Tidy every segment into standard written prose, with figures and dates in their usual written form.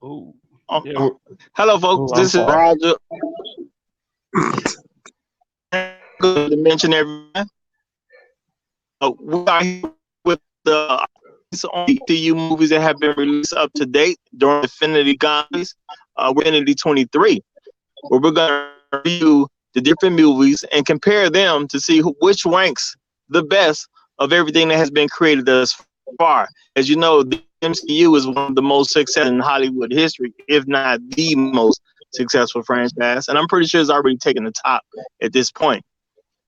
Ooh, Um, yeah. um, hello, folks. Ooh, I'm This is sorry. Roger. Good to mention everyone. We are here with the MCU movies that have been released up to date during Infinity Gauntlet. We're Infinity 23, where we're going to review the different movies and compare them to see which ranks the best of everything that has been created thus far. As you know, the MCU is one of the most successful in Hollywood history, if not the most successful franchise, and I'm pretty sure it's already taken the top at this point.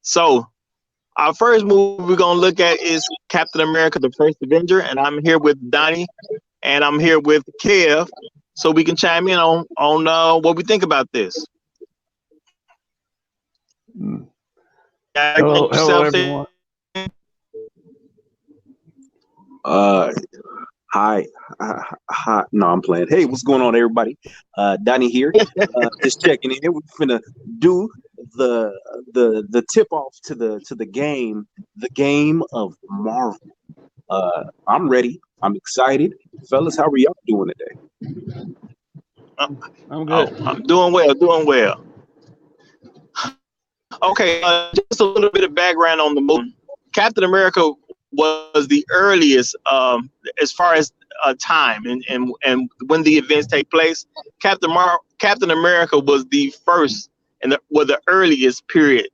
So, our first movie we're gonna look at is Captain America: The First Avenger, and I'm here with Donnie, and I'm here with Kev, so we can chime in on what we think about this. Mm. Introduce Hello, yourself there. everyone. Uh, hi, hi. No, I'm playing. Hey, what's going on, everybody? Donnie here. Just checking in. We're gonna do the the tip off to the game of Marvel. I'm ready. I'm excited, fellas. How are y'all doing today? Uh, I'm oh, good. I'm doing well, doing well. Okay, just a little bit of background on the movie. Captain America was the earliest, as far as time and when the events take place. Captain America was the first and the earliest period.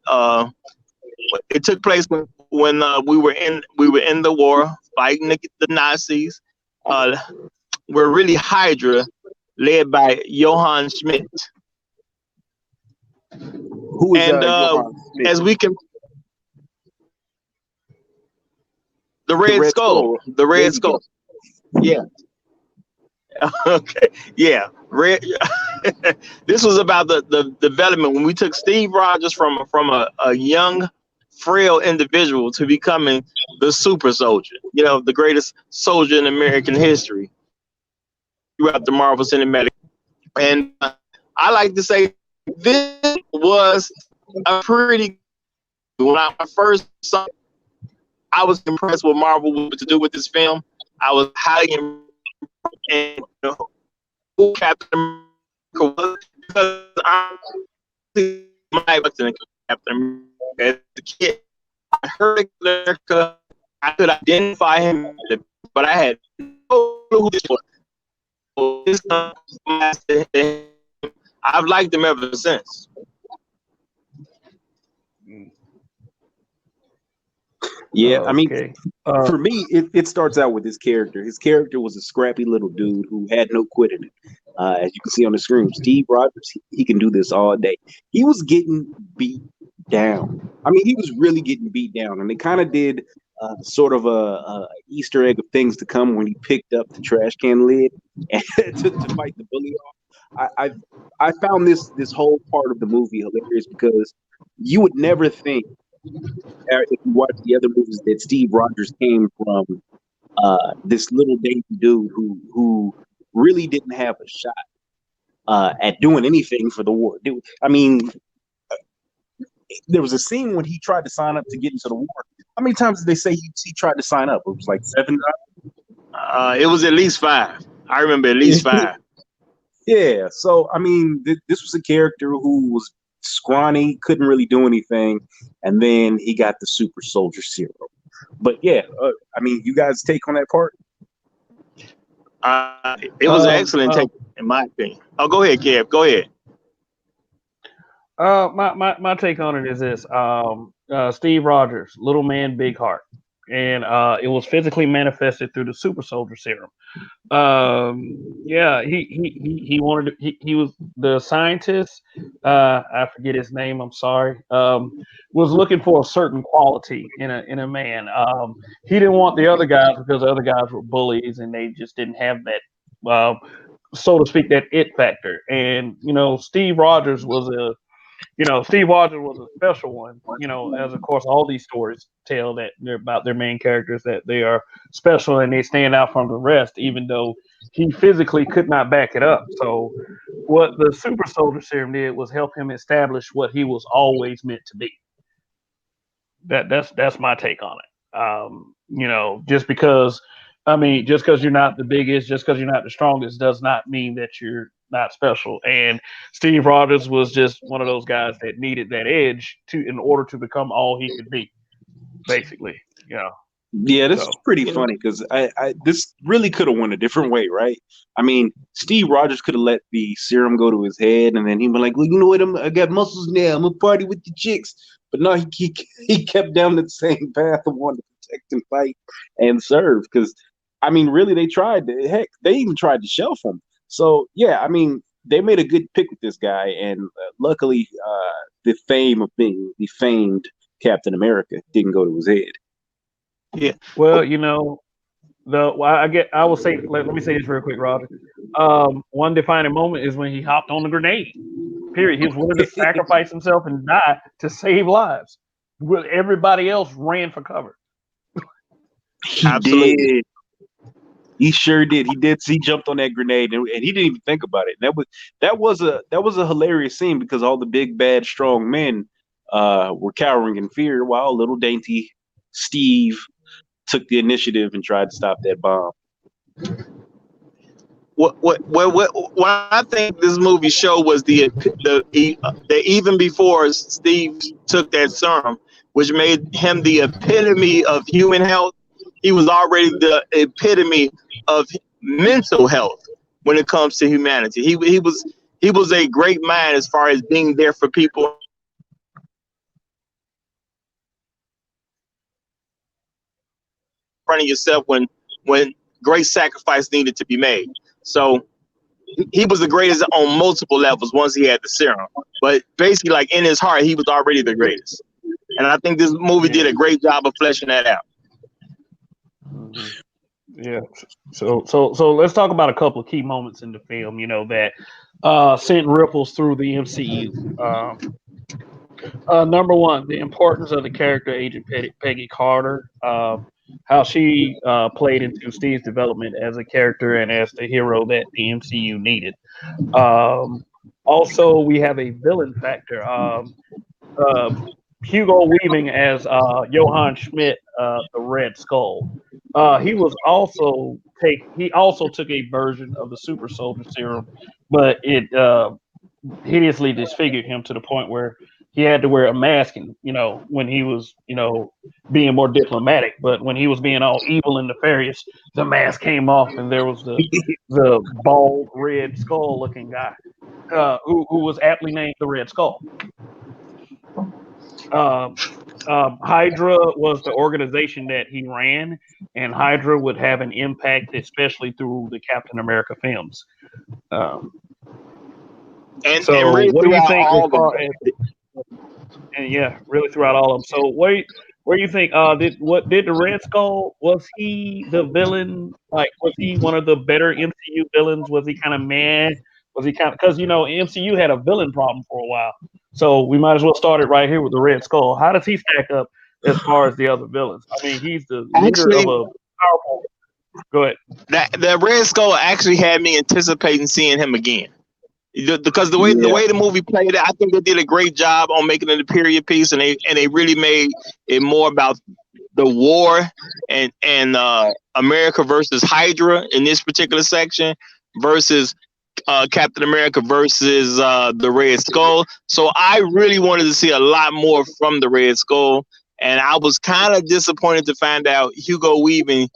It took place when we were in the war fighting the Nazis. Uh, we're really Hydra, led by Johann Schmidt, Who is and Johann Smith? as we can, the The Red Red Skull, Skull. the There Red you go. Skull. Yeah. Okay. Yeah. Red. This was about the development when we took Steve Rogers from a young, frail individual to becoming the super soldier. You know, the greatest soldier in American history throughout the Marvel Cinematic. And I like to say this was a pretty. When I first saw it, I was impressed with Marvel what to do with this film. I was highly impressed and who Captain America was because my Captain America as a kid. I heard America, I could identify him, but I had no clue who this was. So I've liked him ever since. Mm. Yeah, I mean, Okay. for me, it starts out with his character. His character was a scrappy little dude who had no quit in it. As you can see on the screen, Steve Rogers, he can do this all day. He was getting beat down. I mean, he was really getting beat down, and they kind of did sort of a Easter egg of things to come when he picked up the trash can lid and to fight the bully off. I found this whole part of the movie hilarious because you would never think if you watch the other movies that Steve Rogers came from this little dainty dude who really didn't have a shot at doing anything for the war. I mean, there was a scene when he tried to sign up to get into the war. How many times did they say he tried to sign up? It was like 7 It was at least five. I remember at least times. five. Yeah. So I mean, this was a character who was scrawny, couldn't really do anything, and then he got the super soldier serum. But yeah, I mean, you guys take on that part? It was an Um. excellent take, Uh, in my opinion. Oh, go ahead, Kev. Go ahead. my take on it is this. Steve Rogers, little man, big heart, and it was physically manifested through the super soldier serum. Yeah, he wanted to, he was the scientist. I forget his name. I'm sorry. Was looking for a certain quality in a man. He didn't want the other guys because the other guys were bullies and they just didn't have that, so to speak, that it factor. And Steve Rogers was a special one. As of course all these stories tell that they're about their main characters that they are special and they stand out from the rest, even though he physically could not back it up. So what the super soldier serum did was help him establish what he was always meant to be. That's my take on it. Just because I mean, just because you're not the biggest, just because you're not the strongest, does not mean that you're not special. And Steve Rogers was just one of those guys that needed that edge to in order to become all he could be, basically. You know. Yeah, this is So pretty funny because I this really could have went a different way, right? I mean, Steve Rogers could have let the serum go to his head, and then he was like, "Well, you know what? I got muscles now. I'm gonna party with the chicks." But no, he kept down the same path of wanting to protect and fight and serve. Because I mean, really, they tried. Heck, they even tried to shelf him. So yeah, I mean, they made a good pick with this guy, and luckily, the fame of being the famed Captain America didn't go to his head. Yeah. well, you know, I will say let me say this real quick, Roger. One defining moment is when he hopped on the grenade. Period. He was willing to sacrifice himself and die to save lives. Everybody else ran for cover. He Absolutely. did. He sure did. He did. He jumped on that grenade, and he didn't even think about it. That was a hilarious scene because all the big bad strong men were cowering in fear, while little dainty Steve took the initiative and tried to stop that bomb. What I think this movie showed was the even before Steve took that serum, which made him the epitome of human health. He was already the epitome of mental health when it comes to humanity. He was a great man as far as being there for people in front of yourself when great sacrifice needed to be made. So he was the greatest on multiple levels once he had the serum. But basically, like in his heart, he was already the greatest. And I think this movie did Yeah. a great job of fleshing that out. Hmm. Yeah. So let's talk about a couple of key moments in the film. You know that sent ripples through the MCU. Number one, the importance of the character Agent Peggy Carter. How she played into Steve's development as a character and as the hero that the MCU needed. Um, Also, we have a villain factor. Uh, Hugo Weaving as Johann Schmidt, the Red Skull. He also took a version of the Super Soldier Serum, but it hideously disfigured him to the point where he had to wear a mask, and when he was being more diplomatic. But when he was being all evil and nefarious, the mask came off, and there was the bald red skull looking guy, who was aptly named the Red Skull. Um, Hydra was the organization that he ran, and Hydra would have an impact, especially through the Captain America films. Um, And so, really what do you throughout think all as of them. far as and yeah, really throughout all of them? So, where do you think did the Red Skull, was he the villain? Like, was he one of the better MCU villains? Was he kind of mad? Was he kind of, because MCU had a villain problem for a while, so we might as well start it right here with the Red Skull. How does he stack up as far as the other villains? I mean, he's the leader of Actually, a powerful. Go ahead. that Red Skull actually had me anticipating seeing him again. Because the Yeah. way the movie played it, I think they did a great job on making it a period piece, and they really made it more about the war and America versus Hydra in this particular section versus Captain America versus the Red Skull. So I really wanted to see a lot more from the Red Skull, and I was kind of disappointed to find out Hugo Weaving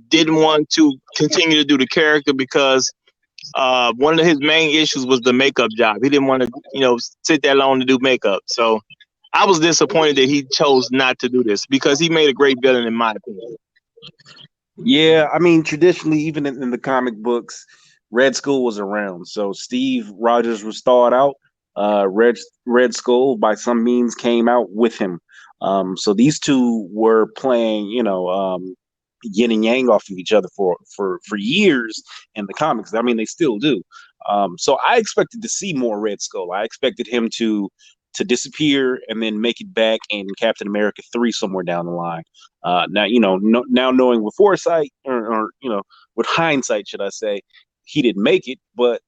didn't want to continue to do the character because one of his main issues was the makeup job. He didn't want to, sit that long to do makeup. So I was disappointed that he chose not to do this because he made a great villain, in my opinion. Yeah, I mean, traditionally, even in the comic books, Red Skull was around. So Steve Rogers was thawed out. Red Skull, by some means, came out with him. So these two were playing, yin and yang off of each other for years in the comics. I mean, they still do. So I expected to see more Red Skull. I expected him to disappear and then make it back in Captain America 3 somewhere down the line. Now now knowing with foresight or with hindsight, should I say, he didn't make it, but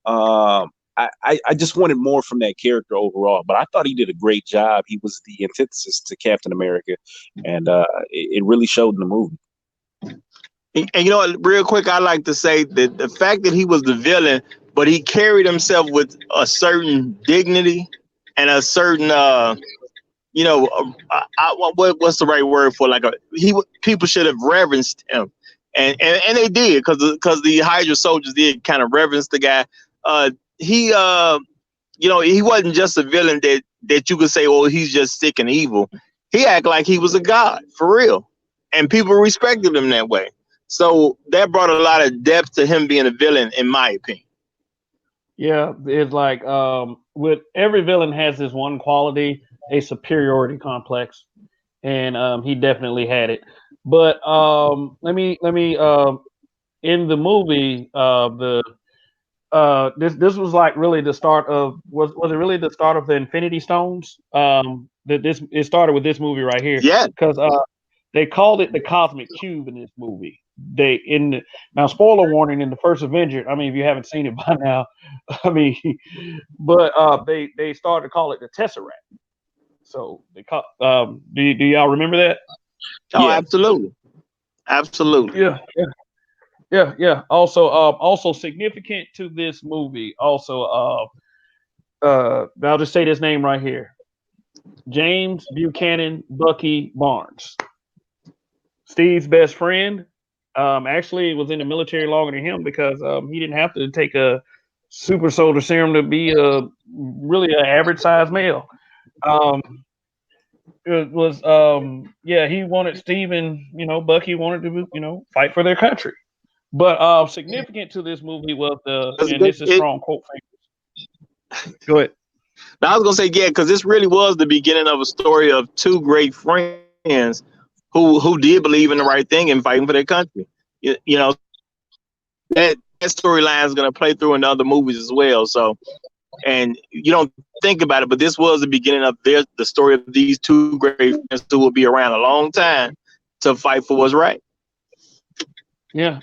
I just wanted more from that character overall. But I thought he did a great job. He was the antithesis to Captain America, and it really showed in the movie. And you know what, real quick, I like to say that the fact that he was the villain, but he carried himself with a certain dignity and a certain you know, what's the right word for, like, people should have reverenced him, and they did, because the Hydra soldiers did kind of reverence the guy. He you know, he wasn't just a villain that you could say, oh, he's just sick and evil. He acted like he was a god for real, and people respected him that way. So that brought a lot of depth to him being a villain, in my opinion. Yeah, it's like with every villain has this one quality, a superiority complex, and he definitely had it. But let me in the movie the this was like really the start of was it really the start of the Infinity Stones? That this it started with this movie right here Yeah, because they called it the Cosmic Cube in this movie. Now spoiler warning in the first Avenger. I mean, if you haven't seen it by now, I mean, but they started to call it the Tesseract. So do y'all remember that? oh, Yeah. absolutely, absolutely. Yeah, yeah. Also significant to this movie. Also, I'll just say this name right here: James Buchanan Bucky Barnes, Steve's best friend. Actually was in the military longer than him because he didn't have to take a super soldier serum to be a really an average sized male. Um, it was yeah, he wanted Steve and Bucky wanted to fight for their country. But significant to this movie was That's and good. this is strong quote. Go ahead. Now, I was gonna say, yeah, because this really was the beginning of a story of two great friends who did believe in the right thing and fighting for their country. You know, that storyline is gonna play through in other movies as well. So, and you don't think about it, but this was the beginning of the story of these two great friends who will be around a long time to fight for what's right. Yeah.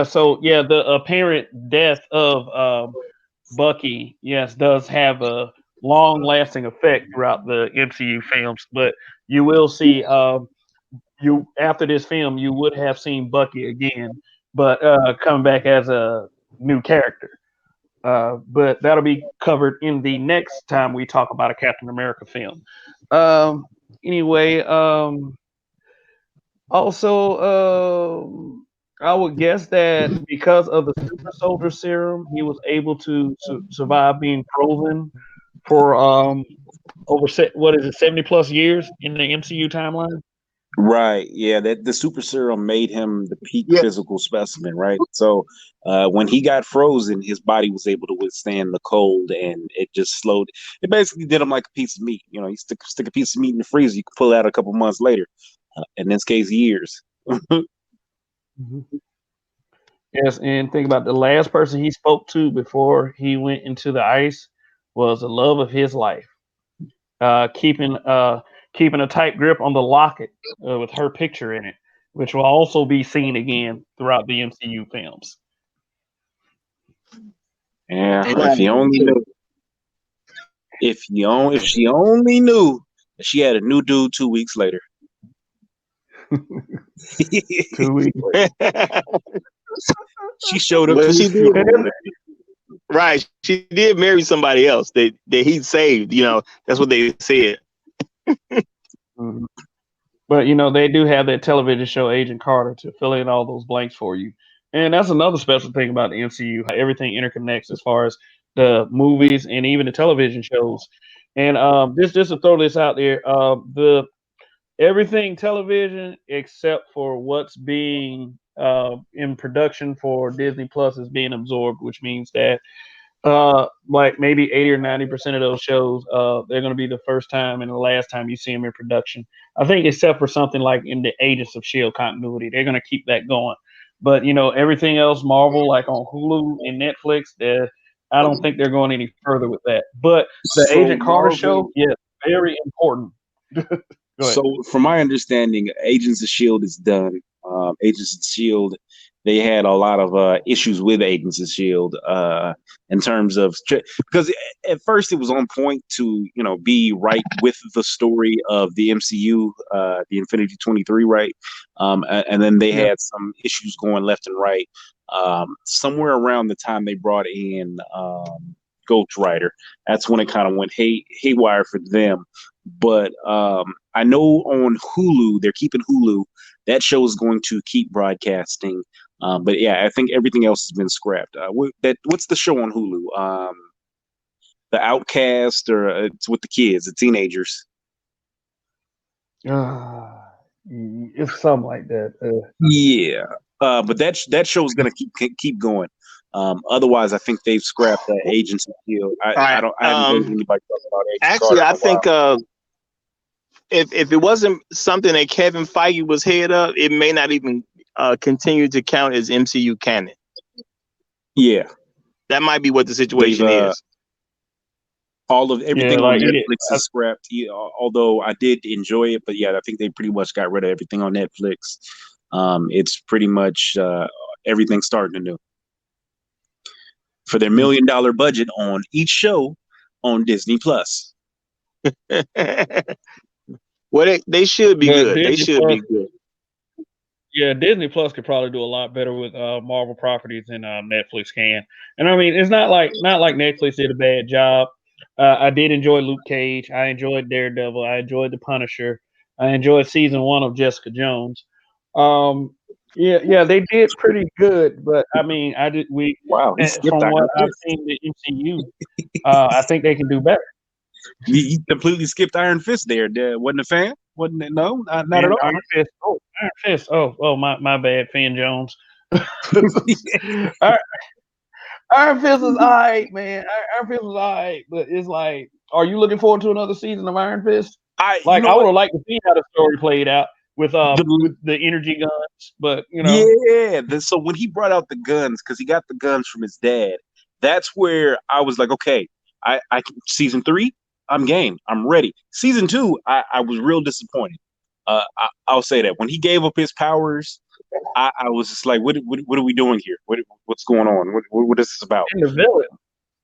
So yeah, the apparent death of Bucky, yes, does have a long-lasting effect throughout the MCU films. But you will see, you after this film, you would have seen Bucky again, but coming back as a new character. But that'll be covered in the next time we talk about a Captain America film. Um, anyway, I would guess that because of the super soldier serum, he was able to survive being frozen for what is it, 70 plus years in the MCU timeline. Right. Yeah. That the super serum made him the peak Yeah, physical specimen. Right. So when he got frozen, his body was able to withstand the cold, and it just slowed. It basically did him like a piece of meat. You know, you stick a piece of meat in the freezer, you can pull it out a couple months later. In this case, years. Mhm. Yes, and think about the last person he spoke to before he went into the ice was the love of his life. Keeping a tight grip on the locket with her picture in it, which will also be seen again throughout the MCU films. Yeah. and If that you only too. knew. If she only knew that she had a new dude 2 weeks later. 2 weeks. She showed up Well, to she his did, funeral. right. She did marry somebody else that he saved. You know, that's what they said. Mhm. But they do have that television show Agent Carter to fill in all those blanks for you. And that's another special thing about the MCU, how everything interconnects as far as the movies and even the television shows. And just to throw this out there, the everything television except for what's being in production for Disney Plus is being absorbed, which means that like maybe 80 or 90% of those shows, they're going to be the first time and the last time you see them in production. I think, except for something like in the Agents of Shield continuity, they're going to keep that going. But everything else, Marvel, like on Hulu and Netflix, I don't think they're going any further with that. But the So Agent Carter Marvel. show, yeah, very important. Go ahead. So from my understanding, Agents of Shield is done. Agents of Shield they had a lot of issues with Agents of Shield in terms of because at first it was on point to be right with the story of the MCU, the Infinity 23, right? And then they Yeah. had some issues going left and right. Somewhere around the time they brought in Ghost Rider, that's when it kind of went haywire for them. But I know on Hulu, they're keeping Hulu. That show is going to keep broadcasting. But yeah, I think everything else has been scrapped. What's the show on Hulu? The Outcast, or it's with the kids, the teenagers. It's something like that. Yeah, but that show is gonna keep going. Otherwise, I think they've scrapped Agents of Shield. All I right. don't. I haven't heard anybody talk about Agent Actually, Carter I in a while. think if it wasn't something that Kevin Feige was head of, it may not even continue to count as MCU canon. Yeah, That might be what the they've situation is. everything on like Netflix is scrapped. Yeah, although I did enjoy it, but yeah, I think they pretty much got rid of everything on Netflix. It's pretty much everything starting anew for their $1 million budget on each show on Disney Plus. Well, they should be But good. They Disney should Plus, be good. yeah, Disney Plus could probably do a lot better with Marvel properties than Netflix can. And I mean, it's not like Netflix did a bad job. I did enjoy Luke Cage. I enjoyed Daredevil. I enjoyed The Punisher. I enjoyed season 1 of Jessica Jones. Um, yeah, they did pretty good. But I mean, Wow, he skipped from what Iron I've Fist. seen the MCU, I think they can do better. You completely skipped Iron Fist there. Wasn't a fan? Wasn't it? No, not at And all. Iron Fist. Oh, Iron Fist. Oh, my bad, Finn Jones. Iron Iron Fist is alright, man. Iron Fist is alright, but it's like, are you looking forward to another season of Iron Fist? You Like, know I would what? have liked to see how the story played out with The, the energy guns, but yeah. So when he brought out the guns, because he got the guns from his dad, that's where I was like, okay, season 3, I'm game. I'm ready. Season 2, I was real disappointed. I'll say that when he gave up his powers, I was just like, what are we doing here? What's going on? What is this about? and the villain,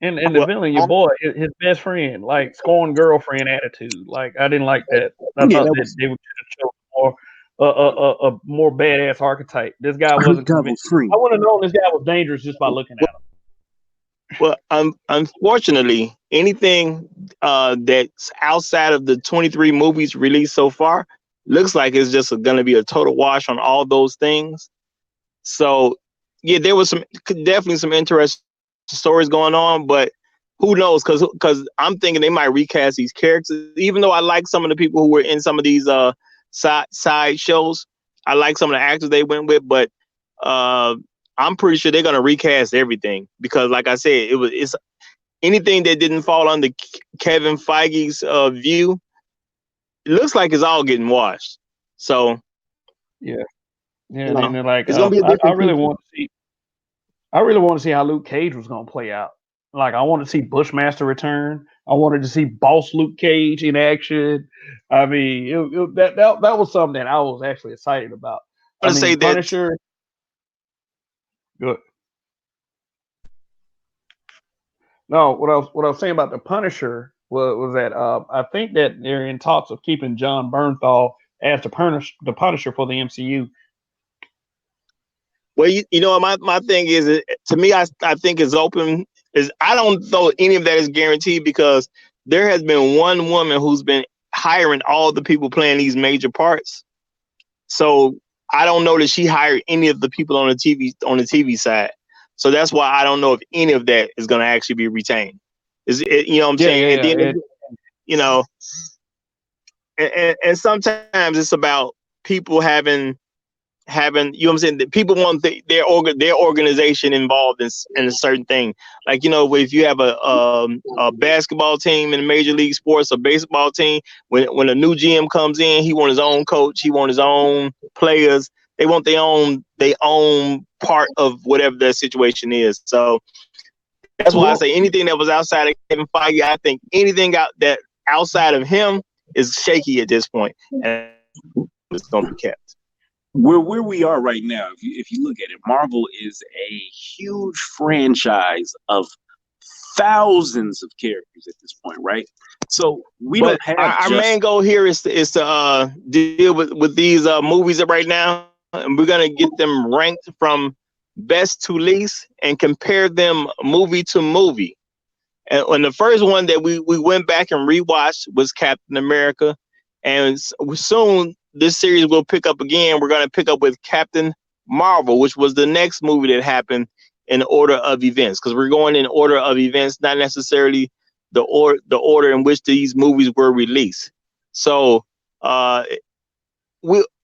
and the Well, villain, your boy, his best friend, like scorn girlfriend attitude. Like, I didn't like that. I Yeah, thought that that was they would show more a more badass archetype. This guy wasn't double convinced. free. I wouldn't have known this guy was dangerous just by looking at him. well, unfortunately, anything that's outside of the 23 movies released so far looks like it's just going to be a total wash on all those things. So, yeah, there was definitely some interesting stories going on, but who knows? Because I'm thinking they might recast these characters. Even though I like some of the people who were in some of these side shows, I like some of the actors they went with, but I'm pretty sure they're gonna recast everything because, like I said, it's anything that didn't fall under Kevin Feige's view. It looks like it's all getting washed. So Yeah, and then like, it's gonna be a I different really future. want to see. I really want to see how Luke Cage was going to play out. Like, I want to see Bushmaster return. I wanted to see Boss Luke Cage in action. I mean, that was something that I was actually excited about. I'm I gonna say mean, that Punisher. Good. No, what I was saying about the Punisher was that I think that they're in talks of keeping John Bernthal as the Punisher for the MCU. well, you know, my thing is, to me, I think it's open. Is I don't know any of that is guaranteed because there has been one woman who's been hiring all the people playing these major parts. So I don't know that she hired any of the people on the TV side. So that's why I don't know if any of that is going to actually be retained. Is it, you know what I'm Yeah, saying? And yeah, then yeah. you know, and sometimes it's about people having you know what I'm saying, that people want their organization involved in a certain thing. Like, you know, if you have a basketball team in Major League Sports, a baseball team, when a new GM comes in, he want his own coach, he want his own players, they want their own part of whatever their situation is. So that's why I say anything that was outside of Kevin Feige, I think anything outside of him is shaky at this point, and it's gonna be kept. where we are right now, if you look at it, Marvel is a huge franchise of thousands of characters at this point, right? So we But don't have our main just goal here is to deal with these movies right now, and we're gonna get them ranked from best to least and compare them movie to movie. And the first one that we went back and rewatched was Captain America, and soon this series will pick up again. We're gonna pick up with Captain Marvel, which was the next movie that happened in order of events, because we're going in order of events, not necessarily the order in which these movies were released. So uh,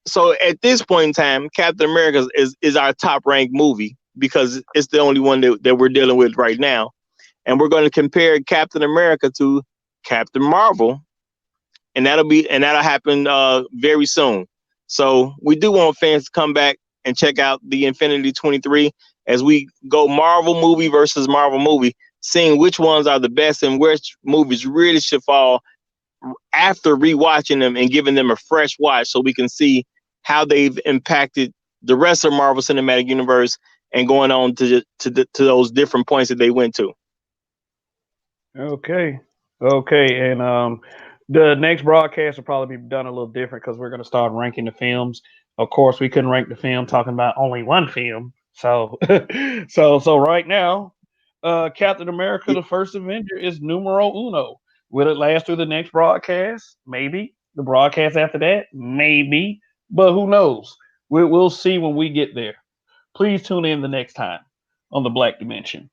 so at this point in time, Captain America is our top ranked movie because it's the only one that we're dealing with right now, and we're going to compare Captain America to Captain Marvel, and that'll happen very soon. So we do want fans to come back and check out the Infinity 23 as we go Marvel movie versus Marvel movie, seeing which ones are the best and which movies really should fall after rewatching them and giving them a fresh watch so we can see how they've impacted the rest of Marvel Cinematic Universe and going on to those different points that they went to. Okay. Okay. And the next broadcast will probably be done a little different because we're going to start ranking the films. Of course, we couldn't rank the film talking about only one film. So, so right now, Captain America: The First Avenger is numero uno. Will it last through the next broadcast? Maybe. The broadcast after that? Maybe. But who knows? We'll see when we get there. Please tune in the next time on the Black Dimension.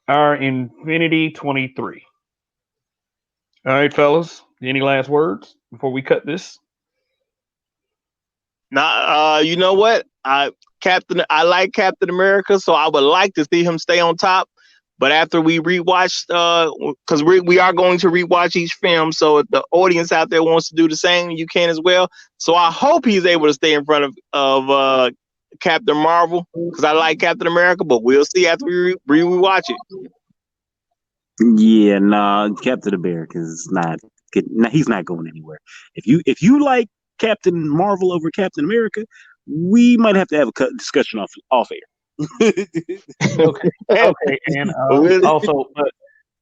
Our Infinity 23. All right, fellas. Any last words before we cut this? Now, you know what? I like Captain America, so I would like to see him stay on top. But after we rewatch, because we are going to rewatch each film, so if the audience out there wants to do the same, you can as well. So I hope he's able to stay in front of Captain Marvel because I like Captain America, but we'll see after we rewatch it. yeah, nah, Captain America is not good. Nah, he's not going anywhere. If you like Captain Marvel over Captain America, we might have to have a discussion off air. Okay. Okay. And also,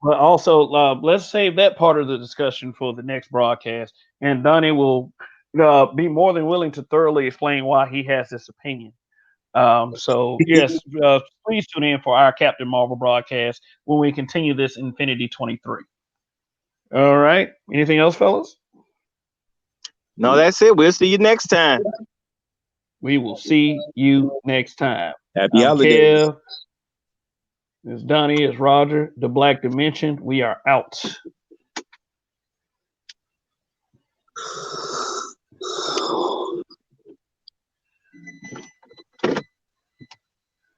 but also, let's save that part of the discussion for the next broadcast. And Donnie will be more than willing to thoroughly explain why he has this opinion. So yes, please tune in for our Captain Marvel broadcast when we continue this Infinity 23. All right. Anything else, fellas? No, that's it. We'll see you next time. We will see you next time. Happy I'm holidays. Kev. It's Donnie. It's Roger. The Black Dimension. We are out.